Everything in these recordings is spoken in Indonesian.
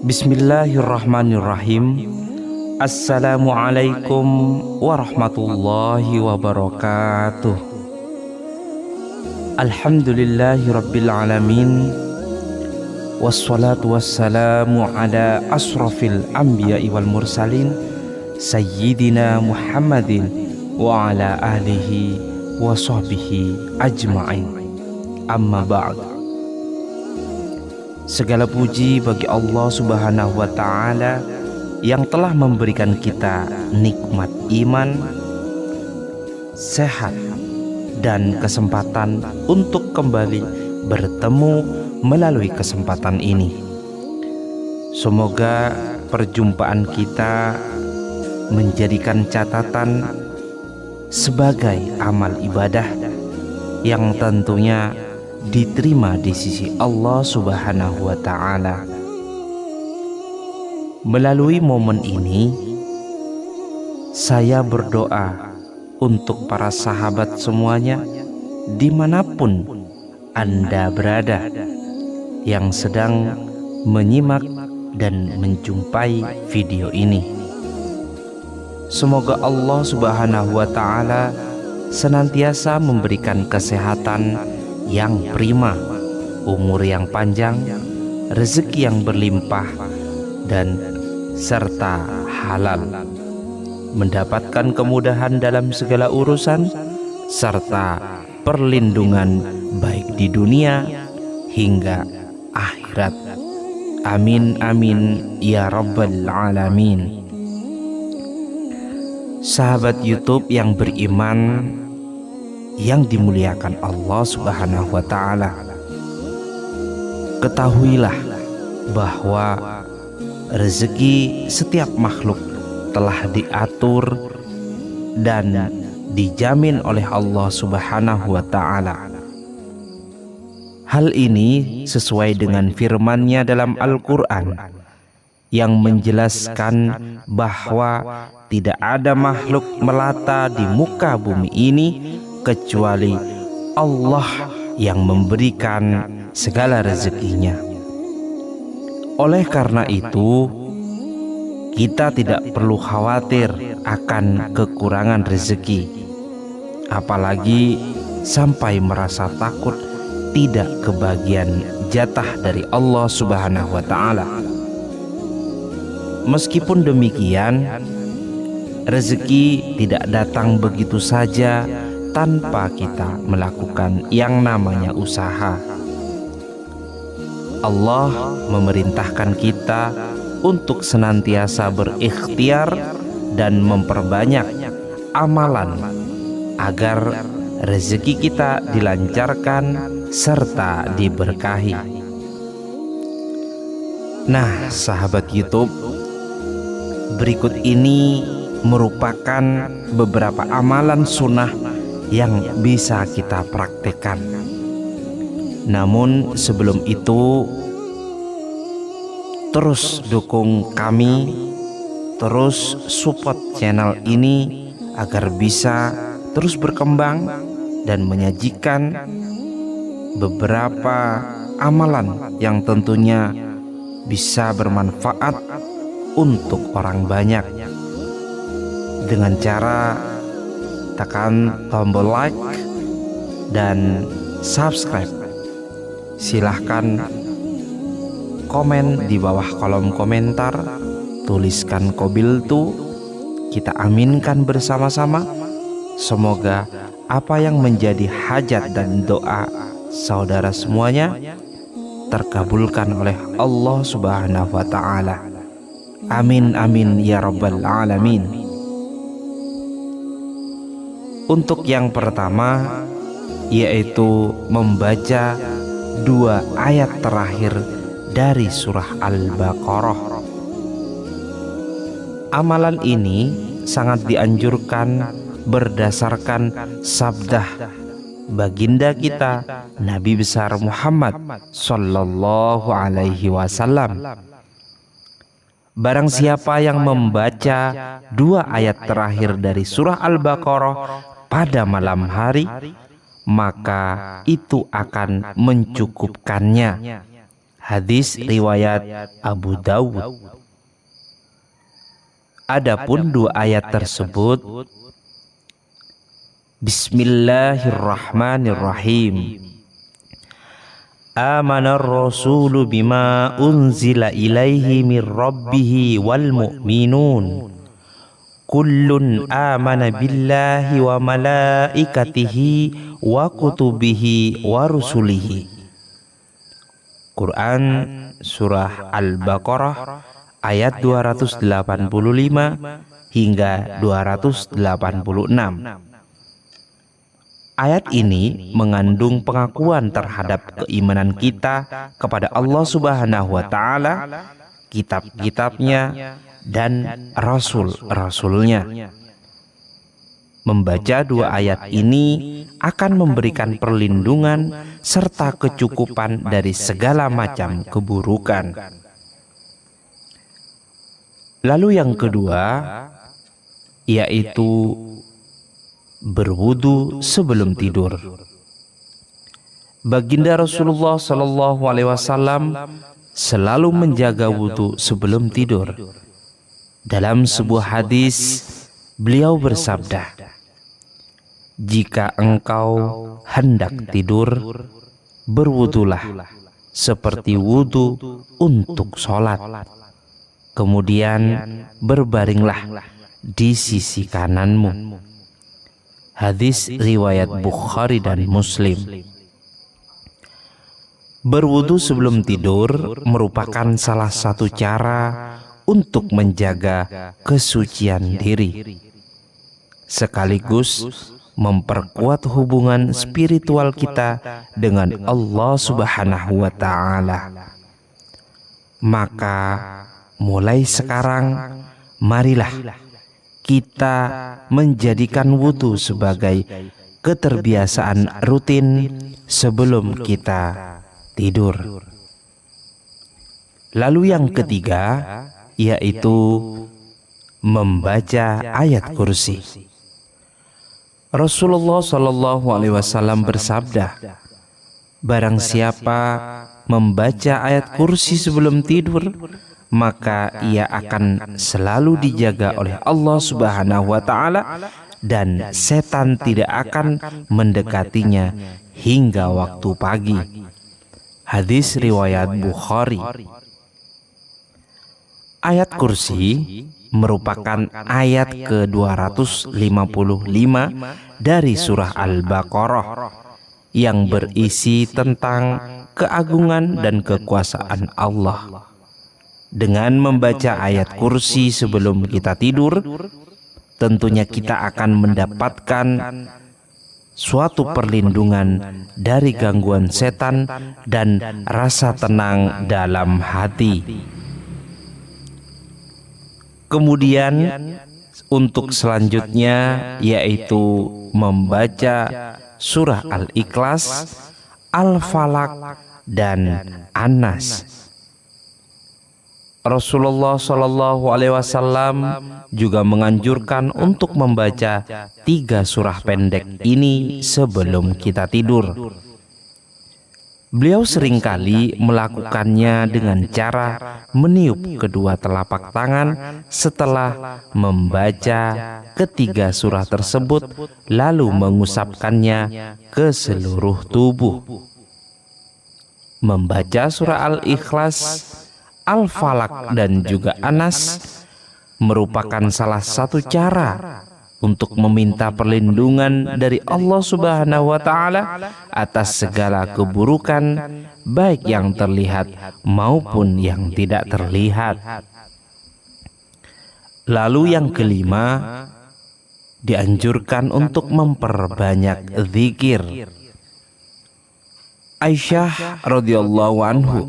Bismillahirrahmanirrahim. Assalamualaikum warahmatullahi wabarakatuh. Alhamdulillahirabbil alamin. Wassalatu wassalamu ala asrafil anbiya'i wal mursalin Sayyidina Muhammadin wa ala alihi wa sahbihi ajma'in. Amma ba'd. Segala puji bagi Allah Subhanahu wa ta'ala yang telah memberikan kita nikmat iman, sehat, dan kesempatan untuk kembali bertemu melalui kesempatan ini. Semoga perjumpaan kita menjadikan catatan sebagai amal ibadah yang tentunya diterima di sisi Allah Subhanahu wa ta'ala. Melalui momen ini, saya berdoa untuk para sahabat semuanya dimanapun Anda berada yang sedang menyimak dan menjumpai video ini. Semoga Allah Subhanahu wa ta'ala senantiasa memberikan kesehatan yang prima, umur yang panjang, rezeki yang berlimpah, dan serta halal, mendapatkan kemudahan dalam segala urusan, serta perlindungan baik di dunia hingga akhirat. Amin amin ya rabbal alamin. Sahabat YouTube yang beriman yang dimuliakan Allah Subhanahu wa ta'ala, ketahuilah bahwa rezeki setiap makhluk telah diatur dan dijamin oleh Allah Subhanahu wa ta'ala. Hal ini sesuai dengan firman-Nya dalam Al-Quran yang menjelaskan bahwa tidak ada makhluk melata di muka bumi ini kecuali Allah yang memberikan segala rezekinya. Oleh karena itu, kita tidak perlu khawatir akan kekurangan rezeki, apalagi sampai merasa takut tidak kebagian jatah dari Allah Subhanahu wa ta'ala. Meskipun demikian, rezeki tidak datang begitu saja tanpa kita melakukan yang namanya usaha. Allah memerintahkan kita untuk senantiasa berikhtiar dan memperbanyak amalan agar rezeki kita dilancarkan serta diberkahi. Nah, sahabat YouTube, berikut ini merupakan beberapa amalan sunnah yang bisa kita praktekkan. Namun sebelum itu, terus dukung kami, terus support channel ini agar bisa terus berkembang dan menyajikan beberapa amalan yang tentunya bisa bermanfaat untuk orang banyak, dengan cara tekan tombol like dan subscribe. Silahkan komen di bawah kolom komentar, tuliskan qabiltu, kita aminkan bersama-sama. Semoga apa yang menjadi hajat dan doa saudara semuanya terkabulkan oleh Allah Subhanahu wa ta'ala. Amin amin ya rabbal alamin. Untuk yang pertama, yaitu membaca 2 ayat terakhir dari surah Al-Baqarah. Amalan ini sangat dianjurkan berdasarkan sabda baginda kita Nabi besar Muhammad sallallahu alaihi wasallam. Barang siapa yang membaca 2 ayat terakhir dari surah Al-Baqarah pada malam hari, maka itu akan mencukupkannya. Hadis riwayat Abu Dawud. Adapun dua ayat tersebut, Bismillahirrahmanirrahim. Amanar rasulu bima unzila ilaihi mir rabbihi wal mu'minun. Kullun amana billahi wa malaikatihi wa kutubihi wa rusulihi. Quran surah Al-Baqarah ayat 285 hingga 286. Ayat ini mengandung pengakuan terhadap keimanan kita kepada Allah Subhanahu wa Ta'ala, kitab-kitabnya, dan rasul-rasulnya. Membaca dua ayat ini akan memberikan perlindungan serta kecukupan dari segala macam keburukan. Lalu yang kedua, yaitu berwudu sebelum tidur. Baginda Rasulullah SAW selalu menjaga wudu sebelum tidur. Dalam sebuah hadis, beliau bersabda, "Jika engkau hendak tidur, berwudulah seperti wudu untuk sholat. Kemudian berbaringlah di sisi kananmu." Hadis riwayat Bukhari dan Muslim. Berwudu sebelum tidur merupakan salah satu cara untuk menjaga kesucian diri, sekaligus memperkuat hubungan spiritual kita dengan Allah Subhanahu wa Ta'ala. Maka mulai sekarang, marilah kita menjadikan wudu sebagai keterbiasaan rutin sebelum kita tidur. Lalu yang ketiga, yaitu membaca ayat kursi. Rasulullah SAW bersabda, "Barang siapa membaca ayat kursi sebelum tidur, maka ia akan selalu dijaga oleh Allah Subhanahu wa Ta'ala, dan setan tidak akan mendekatinya hingga waktu pagi." Hadis riwayat Bukhari. Ayat kursi merupakan ayat ke-255 dari surah Al-Baqarah yang berisi tentang keagungan dan kekuasaan Allah. Dengan membaca ayat kursi sebelum kita tidur, tentunya kita akan mendapatkan suatu perlindungan dari gangguan setan dan rasa tenang dalam hati. Kemudian untuk selanjutnya, yaitu membaca surah Al-Ikhlas, Al-Falaq, dan An-Nas. Rasulullah SAW juga menganjurkan untuk membaca 3 surah pendek ini sebelum kita tidur. Beliau seringkali melakukannya dengan cara meniup kedua telapak tangan setelah membaca ketiga surah tersebut, lalu mengusapkannya ke seluruh tubuh. Membaca surah Al-Ikhlas, Al-Falaq, dan juga An-Nas merupakan salah satu cara untuk meminta perlindungan dari Allah Subhanahu wa Ta'ala atas segala keburukan, baik yang terlihat maupun yang tidak terlihat. Lalu yang kelima, dianjurkan untuk memperbanyak zikir. Aisyah radhiyallahu anhu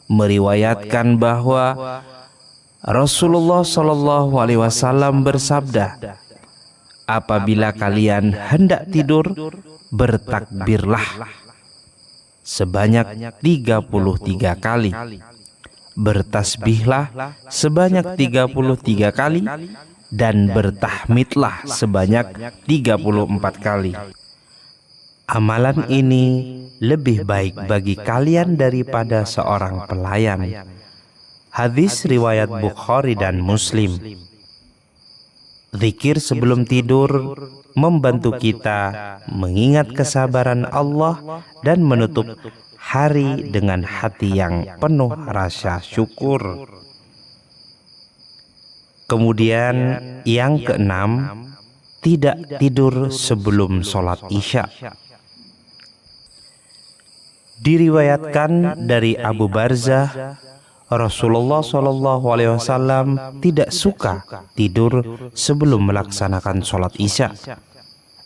meriwayatkan bahwa Rasulullah SAW bersabda, "Apabila kalian hendak tidur, bertakbirlah sebanyak 33 kali, bertasbihlah sebanyak 33 kali, dan bertahmidlah sebanyak 34 kali. Amalan ini lebih baik bagi kalian daripada seorang pelayan. Hadis riwayat Bukhari dan Muslim. Zikir sebelum tidur membantu kita mengingat kesabaran Allah dan menutup hari dengan hati yang penuh rasa syukur. Kemudian yang keenam, tidak tidur sebelum sholat Isya. Diriwayatkan dari Abu Barzah, Rasulullah SAW tidak suka tidur sebelum melaksanakan sholat Isya,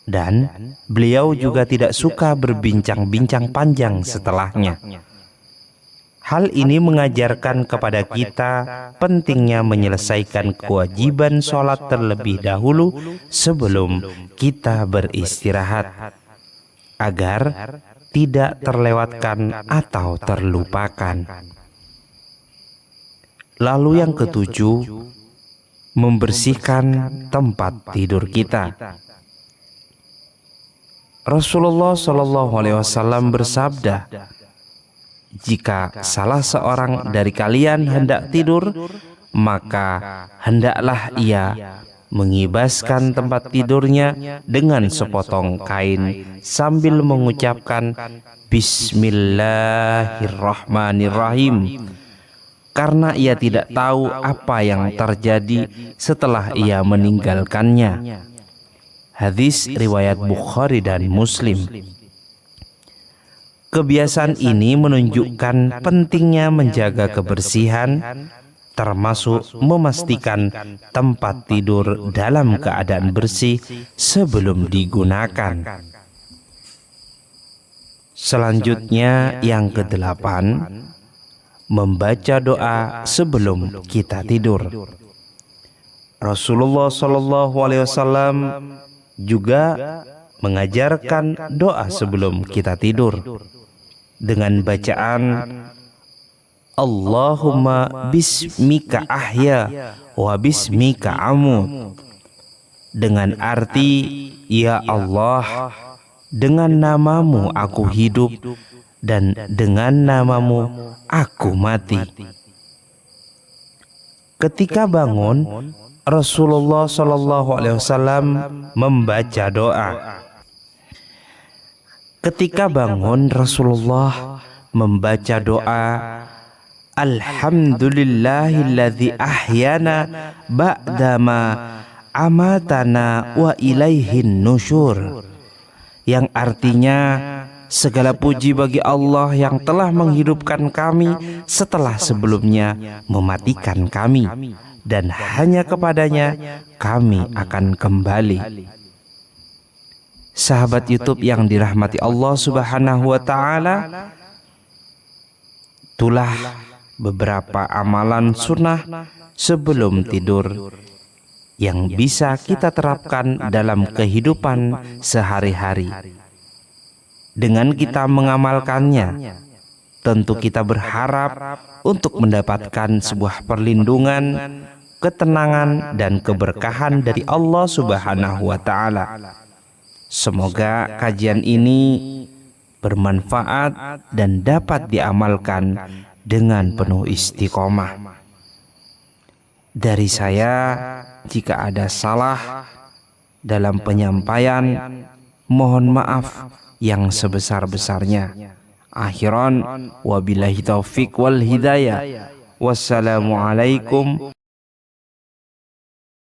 dan beliau juga tidak suka berbincang-bincang panjang setelahnya. Hal ini mengajarkan kepada kita pentingnya menyelesaikan kewajiban sholat terlebih dahulu sebelum kita beristirahat, agar tidak terlewatkan atau terlupakan. Lalu yang ketujuh, membersihkan tempat tidur kita. Rasulullah SAW bersabda, jika salah seorang dari kalian hendak tidur, maka hendaklah ia mengibaskan tempat tidurnya dengan sepotong kain sambil mengucapkan Bismillahirrahmanirrahim, karena ia tidak tahu apa yang terjadi setelah ia meninggalkannya. Hadis riwayat Bukhari dan Muslim. Kebiasaan ini menunjukkan pentingnya menjaga kebersihan, termasuk memastikan tempat tidur dalam keadaan bersih sebelum digunakan. Selanjutnya yang kedelapan, membaca doa sebelum kita tidur. Rasulullah SAW juga mengajarkan doa sebelum kita tidur dengan bacaan Allahumma bismika ahya wa bismika amut, dengan arti ya Allah, dengan namamu aku hidup dan dengan namamu aku mati. Ketika bangun, Rasulullah SAW membaca doa. Ketika bangun, Rasulullah membaca doa Alhamdulillahilladzi ahyana ba'dama amatana wa ilaihin nusyur, yang artinya segala puji bagi Allah yang telah menghidupkan kami setelah sebelumnya mematikan kami, dan hanya kepadanya kami akan kembali. Sahabat YouTube yang dirahmati Allah Subhanahu wa Ta'ala, itulah beberapa amalan sunnah sebelum tidur yang bisa kita terapkan dalam kehidupan sehari-hari. Dengan kita mengamalkannya, tentu kita berharap untuk mendapatkan sebuah perlindungan, ketenangan, dan keberkahan dari Allah Subhanahu wa Ta'ala. Semoga kajian ini bermanfaat dan dapat diamalkan dengan penuh istiqomah. Dari saya, jika ada salah dalam penyampaian, mohon maaf yang sebesar-besarnya. Akhiran, wabillahi taufik wal hidayah. Wassalamualaikum